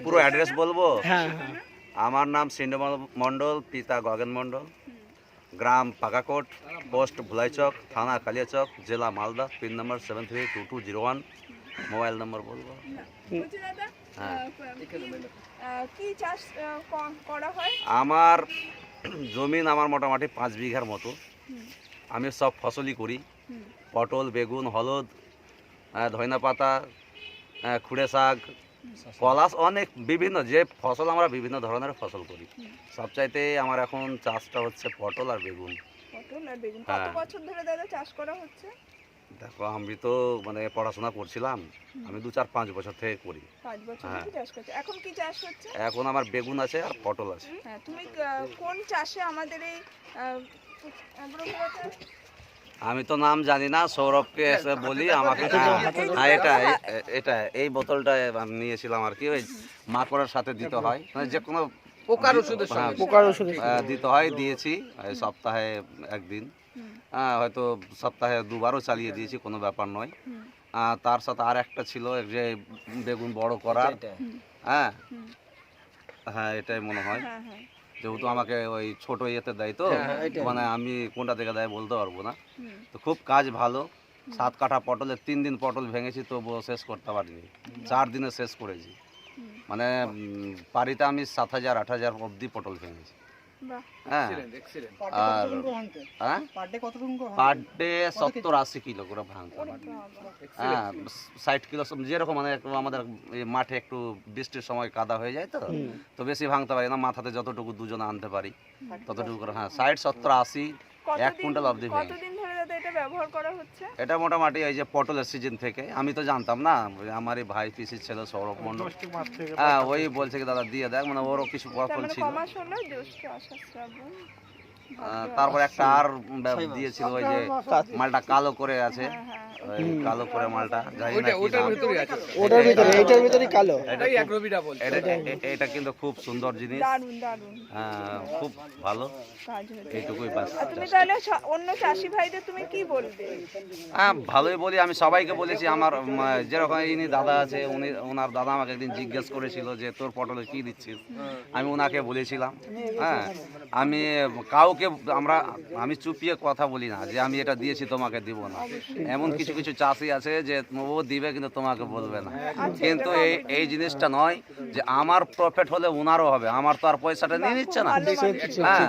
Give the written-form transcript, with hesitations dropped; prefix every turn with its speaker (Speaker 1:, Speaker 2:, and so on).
Speaker 1: পুরো অ্যাড্রেস বলবো?
Speaker 2: হ্যাঁ হ্যাঁ।
Speaker 1: আমার নাম সিন্ডু মণ্ডল, পিতা গগন মণ্ডল, গ্রাম পাকাকোট, পোস্ট ভুলাইচক, থানা কালিয়াচক, জেলা মালদা, পিন নম্বর 732201। মোবাইল নম্বর বলবো?
Speaker 3: বলছি দাদা,
Speaker 1: হ্যাঁ।
Speaker 3: কি চাষ করা হয়?
Speaker 1: আমার জমিন আমার মোটামুটি 5 বিঘার মতো। আমি সব ফসলই করি, পটল, বেগুন, হলুদ, ধইনা পাতা, খুঁড়ে শাক, পলাশ, অনেক বিভিন্ন যে ফসল আমরা বিভিন্ন ধরনের ফসল করি। সবচাইতে আমার এখন চাষটা হচ্ছে পটল আর বেগুন।
Speaker 3: পটল আর বেগুন। কত
Speaker 1: হ্যাঁ।
Speaker 3: বছর ধরে দাদা চাষ করা হচ্ছে?
Speaker 1: দেখো, আমি তো মানে পড়াশোনা করছিলাম, আমি 2-4-5 বছর থেকে করি।
Speaker 3: 5 বছর
Speaker 1: হ্যাঁ।
Speaker 3: ধরে চাষ করছে। এখন কি চাষ হচ্ছে?
Speaker 1: এখন আমার বেগুন আছে আর পটল আছে।
Speaker 3: হ্যাঁ, তুমি কোন চাষে আমাদের এই আগ্রহটা?
Speaker 1: আমি তো নাম জানি না, সৌরভকে এসে বলি আমাকে। হ্যাঁ, এটা এই বোতলটা আমি নিয়েছিলাম আর কি, ওই মাকড়ের সাথে দিতে হয়, মানে যে কোনো
Speaker 4: পোকার ওষুধের সঙ্গে।
Speaker 2: পোকার ওষুধ
Speaker 1: দিতে হয়, দিয়েছি এই সপ্তাহে একদিন, হয়তো সপ্তাহে 2বারও চালিয়ে দিয়েছি, কোনো ব্যাপার নয়। তার সাথে আর একটা ছিল যে বেগুন বড় করার। হ্যাঁ হ্যাঁ, এটাই মনে হয়,
Speaker 3: হ্যাঁ হ্যাঁ।
Speaker 1: যেহেতু আমাকে ওই ছোট ইয়েতে দেয় তো, মানে আমি কোনটা থেকে দেয় বলতে পারবো না। তো খুব কাজ ভালো। 7 কাঠা পটলে 3 দিন পটল ভেঙেছি, তবুও শেষ করতে পারিনি। 4 দিনে শেষ করেছি। মানে পারিতে আমি 7,000-8,000 অবধি পটল ভেঙেছি।
Speaker 3: বাহ।
Speaker 1: হ্যাঁ, আর হ্যাঁ পার ডে 70-80 কিলো করে ভাঙতে হয়। হ্যাঁ, 60 কিলো যেরকম, মানে একটু আমাদের এই মাঠে একটু বৃষ্টির সময় কাদা হয়ে যায়, তো বেশি ভাঙতে পারি না, মাথাতে যতটুকু দুজনে আনতে পারি ততটুকু করে। হ্যাঁ, 60, 70, 80, 1 কুইন্টাল অবধি ভেঙে।
Speaker 3: কতদিন ধরে দাদা এটা ব্যবহার করা হচ্ছে?
Speaker 1: এটা মোটামুটি এই যে পটলের সিজন থেকে, আমি তো জানতাম না, আমার এই ভাই পিসির ছেলে সৌরভ মণ্ডল, হ্যাঁ ওই বলছে কি দাদা দিয়ে দেখ, মানে ওরও কিছু ফসল
Speaker 3: মানে
Speaker 1: ছিল।
Speaker 3: কমাস হলো জ্যৈষ্ঠ, আষাঢ়, শ্রাবণ।
Speaker 1: তারপর একটা আর দিয়েছিল, ওই যে মালটা কালো করে আছে, ওই কালো করে মালটা, জানি না কি নাম।
Speaker 2: ওটার ভিতরে, এইটার ভিতরেই কালো।
Speaker 1: এটা কিন্তু খুব সুন্দর জিনিস,
Speaker 3: দারুণ দারুণ
Speaker 1: হ্যাঁ খুব ভালো।
Speaker 3: কাজ হয়েছে।
Speaker 1: এইটুকুই বাস।
Speaker 3: আর তুমি তাহলে অন্য চাষি ভাইদের তুমি কি বলবে?
Speaker 1: হ্যাঁ, ভালোই বলি, আমি সবাইকে বলেছি। আমার যেরকম ইনি দাদা আছে, ওনার দাদা আমাকে একদিন জিজ্ঞেস করেছিল যে তোর পটলে কি দিচ্ছিস, আমি ওনাকে বলেছিলাম। হ্যাঁ, আমি কাউকে আমি চুপিয়ে কথা বলি না যে আমি এটা দিয়েছি তোমাকে দিব না। এমন কিছু কিছু চাষি আছে যে ও দিবে কিন্তু তোমাকে বলবে না। কিন্তু এই জিনিসটা নয় যে আমার প্রফিট হলে ওনারও হবে, আমার তো আর পয়সাটা নিয়ে নিচ্ছে না। হ্যাঁ,